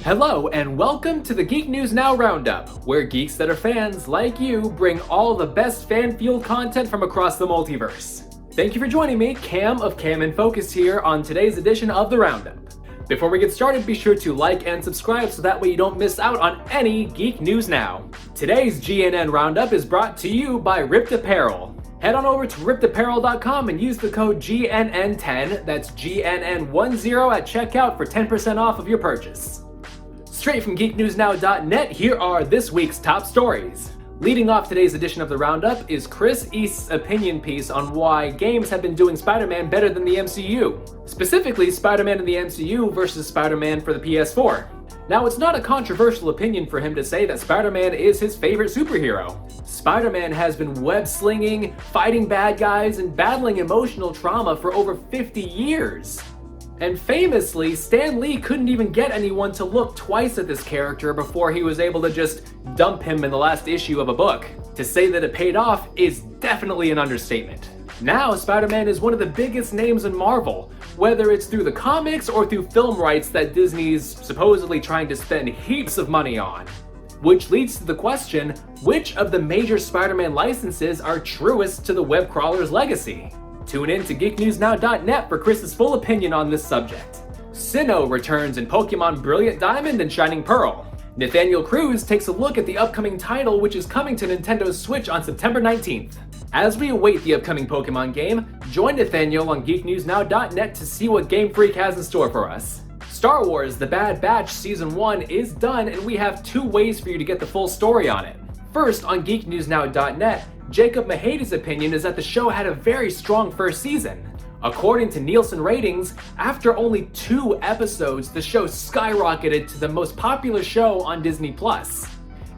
Hello and welcome to the Geek News Now Roundup, where geeks that are fans like you bring all the best fan-fueled content from across the multiverse. Thank you for joining me, Cam of Cam in Focus here on today's edition of the Roundup. Before we get started, be sure to like and subscribe so that way you don't miss out on any Geek News Now. Today's GNN Roundup is brought to you by Ripped Apparel. Head on over to rippedapparel.com and use the code GNN10, that's GNN10 at checkout for 10% off of your purchase. Straight from GeekNewsNow.net, here are this week's top stories. Leading off today's edition of the Roundup is Chris East's opinion piece on why games have been doing Spider-Man better than the MCU. Specifically, Spider-Man in the MCU versus Spider-Man for the PS4. Now, it's not a controversial opinion for him to say that Spider-Man is his favorite superhero. Spider-Man has been web-slinging, fighting bad guys, and battling emotional trauma for over 50 years. And famously, Stan Lee couldn't even get anyone to look twice at this character before he was able to just dump him in the last issue of a book. To say that it paid off is definitely an understatement. Now, Spider-Man is one of the biggest names in Marvel, whether it's through the comics or through film rights that Disney's supposedly trying to spend heaps of money on. Which leads to the question, which of the major Spider-Man licenses are truest to the web crawler's legacy? Tune in to GeekNewsNow.net for Chris's full opinion on this subject. Sinnoh returns in Pokemon Brilliant Diamond and Shining Pearl. Nathaniel Cruz takes a look at the upcoming title, which is coming to Nintendo's Switch on September 19th. As we await the upcoming Pokemon game, join Nathaniel on GeekNewsNow.net to see what Game Freak has in store for us. Star Wars The Bad Batch Season 1 is done, and we have two ways for you to get the full story on it. First, on GeekNewsNow.net, Jacob Maheda's opinion is that the show had a very strong first season. According to Nielsen ratings, after only 2 episodes, the show skyrocketed to the most popular show on Disney+.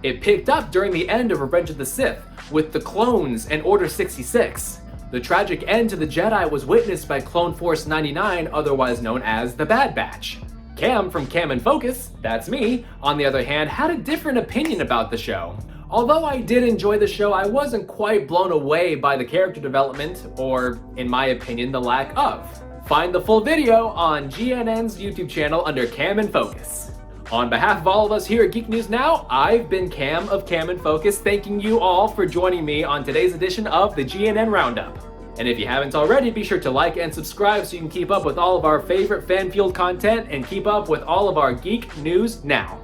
It picked up during the end of Revenge of the Sith, with the Clones and Order 66. The tragic end to the Jedi was witnessed by Clone Force 99, otherwise known as the Bad Batch. Cam from Cam in Focus, that's me, on the other hand, had a different opinion about the show. Although I did enjoy the show, I wasn't quite blown away by the character development, or, in my opinion, the lack of. Find the full video on GNN's YouTube channel under Cam in Focus. On behalf of all of us here at Geek News Now, I've been Cam of Cam in Focus, thanking you all for joining me on today's edition of the GNN Roundup. And if you haven't already, be sure to like and subscribe so you can keep up with all of our favorite fan-fueled content and keep up with all of our Geek News Now.